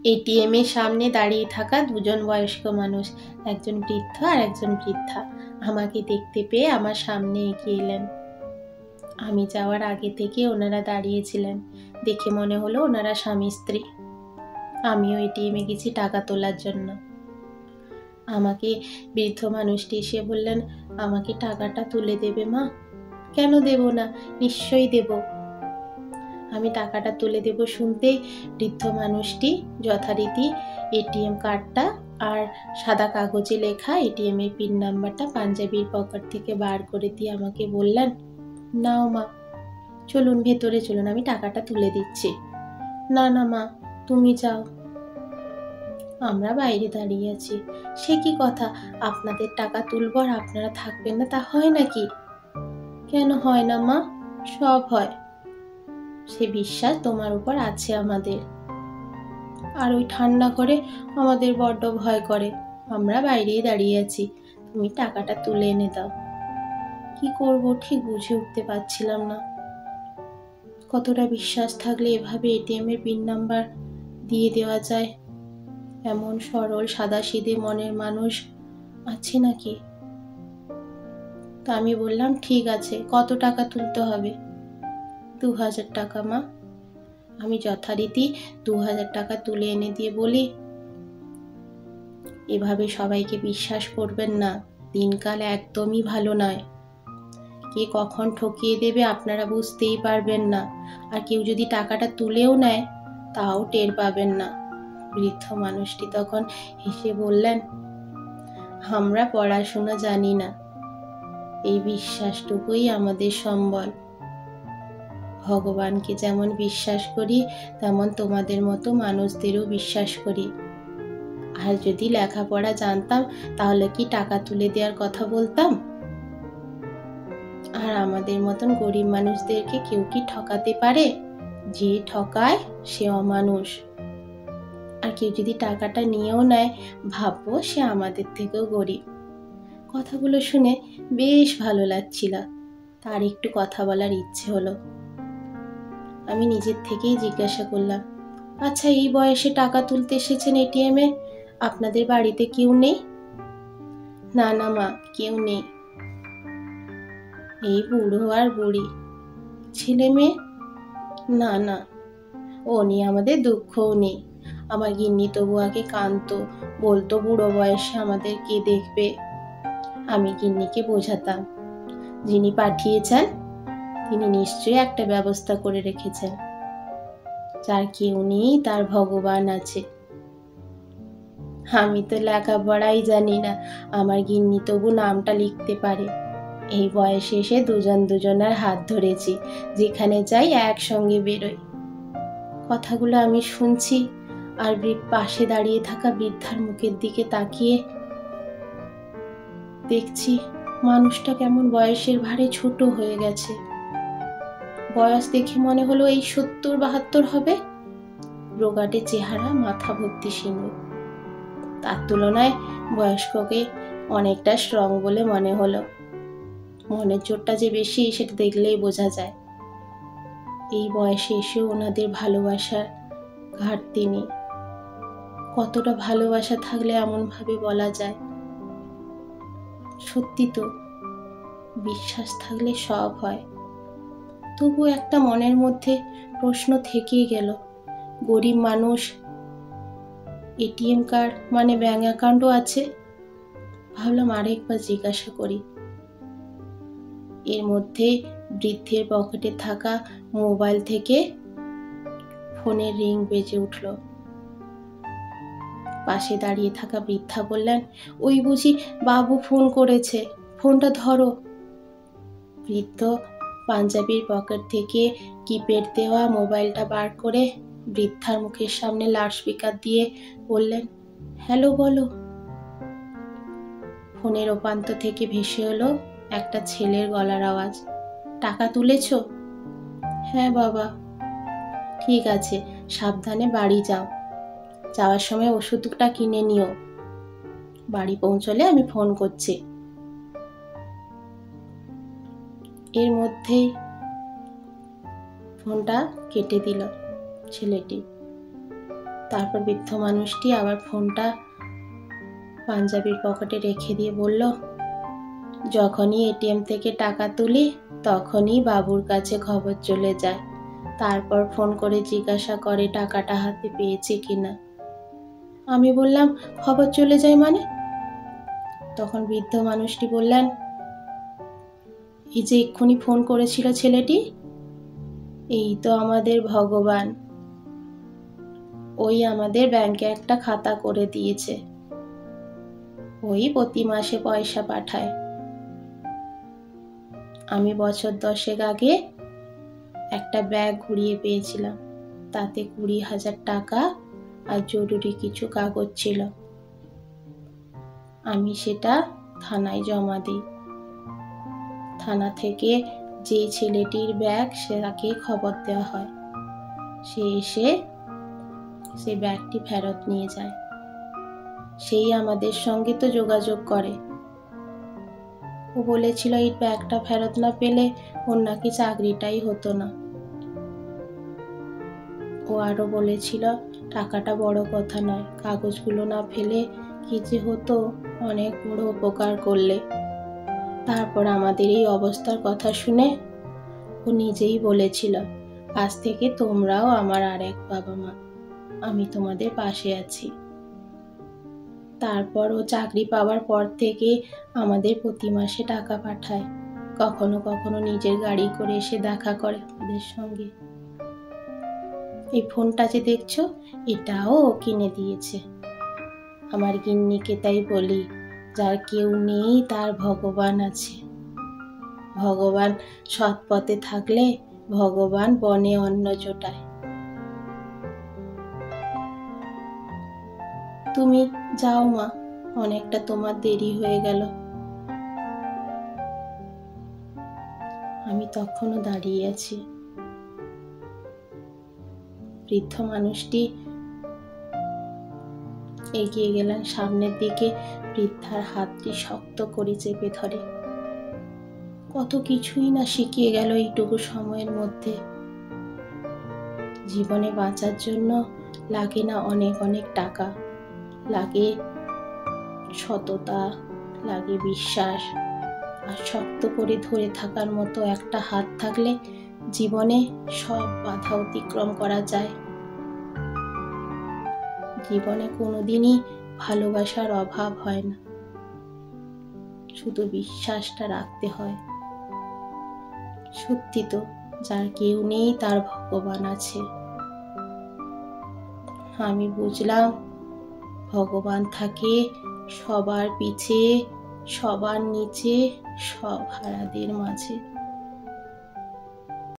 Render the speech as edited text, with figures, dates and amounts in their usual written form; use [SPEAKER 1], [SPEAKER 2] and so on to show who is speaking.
[SPEAKER 1] ATM এর সামনে দাঁড়িয়ে থাকা দুজন বয়স্ক মানুষ, একজন বৃদ্ধ আর একজন বৃদ্ধা, আমাকে দেখতে পেয়ে আমার সামনে এগিয়ে এলেন। আমি যাওয়ার আগে থেকে ওনারা দাঁড়িয়েছিলেন, দেখে মনে হলো ওনারা স্বামী স্ত্রী। আমিও এটিএমে গেছি টাকা তোলার জন্য। আমাকে বৃদ্ধ মানুষটি এসে বললেন, আমাকে টাকাটা তুলে দেবে মা? কেন দেব না, নিশ্চয়ই দেব। আমি টাকাটা তুলে দেব শুনতেই বৃদ্ধ মানুষটি যথারীতি এটিএম কার্ডটা আর সাদা কাগজে লেখা এটিএম এর পিন নাম্বারটা পাঞ্জাবির পকেট থেকে বার করে দিয়ে আমাকে বললেন, নাও মা, চলুন ভেতরে চলুন, আমি টাকাটা তুলে দিচ্ছি। না না মা, তুমি যাও। আমরা বাইরে দাঁড়িয়ে আছি। সে কি কথা, আপনাদের টাকা তুলব আর আপনারা থাকবেন না, তা হয় নাকি? কেন হয় না মা, সব হয়। সে বিশ্বাস তোমার উপর আছে আমাদের। আর ওই ঠান্ডা করে আমাদের বড্ড ভয় করে। আমরা বাইরেই দাঁড়িয়ে আছি, তুমি টাকাটা তুলে এনে দাও। কি করব ঠিক বুঝে উঠতে পারছিলাম না। কতটা বিশ্বাস থাকলে এভাবে এটিএম এর পিন নাম্বার দিয়ে দেওয়া যায়? এমন সরল সাদাসিধে মনের মানুষ আছে নাকি? তা আমি বললাম, ঠিক আছে, কত টাকা তুলতে হবে? 2000 টাকা মা। আমি যথারীতি 2000 টাকা তুলে এনে দিয়ে বলি, এভাবে সবাইকে বিশ্বাস করবেন না, দিনকাল একদমই ভালো নয়। কে কখন ঠকিয়ে দেবে আপনারা বুঝতেই পারবেন না, আর কেউ যদি টাকাটা তুলেও নেয় তাও টের পাবেন না। বৃদ্ধ মানুষটি তখন হেসে বললেন, আমরা পড়াশোনা জানি না, এই বিশ্বাসটুকুই আমাদের সম্বল। ভগবানকে যেমন বিশ্বাস করি তেমন তোমাদের মতো মানুষদেরও বিশ্বাস করি। আর যদি লেখাপড়া জানতাম তাহলে কি টাকা তুলে দেওয়ার কথা বলতাম? আর আমাদের মতন গরিব মানুষদেরকে কেউ কি ঠকাতে পারে? যে ঠকায় সে অমানুষ। আর কেউ যদি টাকাটা নিয়েও নেয়, ভাববো সে আমাদের থেকেও গরিব। কথাগুলো শুনে বেশ ভালো লাগছিল। তার একটু কথা বলার ইচ্ছে হলো। আমি নিজের থেকেই জিজ্ঞাসা করলাম, আচ্ছা, এই বয়সে টাকা তুলতে এসেছেন এটিএমে, আপনাদের বাড়িতে কেউ নেই? না না মা, কেউ নেই। এই বুড়ো আর বুড়ি। ছেলে মেয়ে? না না, ও নিয়ে আমাদের দুঃখও নেই। আমার গিন্নি তবু আগে কাঁদতো, বলতো বুড়ো বয়সে আমাদের কে দেখবে। আমি গিন্নিকে বোঝাতাম, যিনি পাঠিয়েছেন তিনি নিশ্চয়ই একটা ব্যবস্থা করে রেখেছেন। যার কেউ নেই তার ভগবান আছে। আমি তো লেখাপড়াই জানি না, আমার গিন্নি তবু নামটা লিখতে পারে। এই বয়সে এসে দুজন দুজনের হাত ধরেছি, যেখানে যাই একসঙ্গে বেরোই। কথাগুলো আমি শুনছি আর পাশে দাঁড়িয়ে থাকা বৃদ্ধার মুখের দিকে তাকিয়ে দেখছি মানুষটা কেমন বয়সের ভারে ছোট হয়ে গেছে। বয়স দেখে মনে হলো এই 70-72 হবে। রোগাটে চেহারা, মাথা ভর্তি সিঁদুর। তার তুলনায় বয়স্ককে অনেকটা স্ট্রং বলে মনে হলো। মনের জোরটা যে বেশি সেটা দেখলেই বোঝা যায়। এই বয়সে এসেও ওনাদের ভালোবাসার ঘাটতি নেই। কতটা ভালোবাসা থাকলে এমন ভাবে বলা যায়? সত্যি তো, বিশ্বাস থাকলে সব হয়। তবু একটা মনের মধ্যে প্রশ্ন থেকেই গেল, গরিব মানুষ, এটিএম কার্ড মানে ব্যাংক অ্যাকাউন্টও আছে। ভাবলাম আরেকবার জিজ্ঞাসা করি। এর মধ্যে বৃদ্ধের পকেটে থাকা মোবাইল থেকে ফোনের রিং বেজে উঠল। পাশে দাঁড়িয়ে থাকা বৃদ্ধা বললেন, ওই বুঝি বাবু ফোন করেছে, ফোনটা ধরো। বৃদ্ধ পাঞ্জাবির পকেট থেকে কিপ্যাড দেওয়া মোবাইলটা বার করে বৃদ্ধার মুখের সামনে লাউডস্পিকার দিয়ে বললেন, হ্যালো বলো। ফোনের ওপান্ত থেকে ভেসে এলো একটা ছেলের গলার আওয়াজ, টাকা তুলেছো? হ্যাঁ বাবা। ঠিক আছে, সাবধানে বাড়ি যাও, যাওয়ার সময় ওষুধটা কিনে নিও। বাড়ি পৌঁছলে আমি ফোন করছি। এর মধ্যেই ফোনটা কেটে দিল ছেলেটি। তারপর বৃদ্ধ মানুষটি আবার ফোনটা পাঞ্জাবির পকেটে রেখে দিয়ে বলল, যখনই এটিএম থেকে টাকা তুলি তখনই বাবুর কাছে খবর চলে যায়, তারপর ফোন করে জিজ্ঞাসা করে টাকাটা হাতে পেয়েছে কিনা। আমি বললাম, খবর চলে যায় মানে? তখন বৃদ্ধ মানুষটি বললেন, এই যে এক্ষুনি ফোন করেছিল ছেলেটি, এই তো আমাদের ভগবান। ওই আমাদের ব্যাংকে একটা খাতা করে দিয়েছে, ওই প্রতি মাসে পয়সা পাঠায়। আমি বছর 10 আগে একটা ব্যাগ ঘুরিয়ে পেয়েছিলাম, তাতে 20,000 টাকা আর জরুরি কিছু কাগজ ছিল। আমি সেটা থানায় জমা দিই। থানা থেকে যে ছেলেটির ব্যাগ সেটাকে খবর দেওয়া হয়, সে এসে সে ব্যাগটি ফেরত নিয়ে যায়। সেই আমাদের সঙ্গে তো যোগাযোগ করে। ও বলেছিল এই ব্যাগটা ফেরত না পেলে ওর নাকি চাকরিটাই হতো না। ও আরো বলেছিল টাকাটা বড় কথা নয়, কাগজগুলো না ফেলে কি যে হতো, অনেক বড় উপকার করলে। তারপর আমাদের এই অবস্থার কথা শুনে ও নিজেই বলেছিল, আজ থেকে তোমরাও আমার আর এক বাবা মা, আমি তোমাদের পাশে আছি। তারপর ও চাকরি পাওয়ার পর থেকে আমাদের প্রতি মাসে টাকা পাঠায়, কখনো কখনো নিজের গাড়ি করে এসে দেখা করে আমাদের সঙ্গে। এই ফোনটা যে দেখছো, এটাও ও কিনে দিয়েছে। আমার গিন্নিকে তাই বলি, যার কেউ নেই তার ভগবান আছে। ভগবান সৎ পথে থাকলে ভগবান বনে অন্ন জোটায়। তুমি যাও মা, অনেকটা তোমার দেরি হয়ে গেল। আমি তখনও দাঁড়িয়ে আছি। বৃদ্ধ মানুষটি এগিয়ে গেলেন সামনের দিকে, বৃদ্ধার হাতটি শক্ত করে চেপে ধরে। কত কিছুই না শিখিয়ে গেল এইটুকু সময়ের মধ্যে। জীবনে বাঁচার জন্য লাগে না অনেক অনেক টাকা, লাগে সততা, লাগে বিশ্বাস, আর শক্ত করে ধরে থাকার মতো একটা হাত থাকলে জীবনে সব বাধা অতিক্রম করা যায়। জীবনে কোনোদিনই ভালোবাসার অভাব হয় না, শুধু বিশ্বাসটা রাখতে হয়। সত্যি তো, যার কেউ নেই তার ভগবান আছে। আমি বুঝলাম ভগবান থাকে সবার পিছে, সবার নিচে, সব হারাদের মাঝে।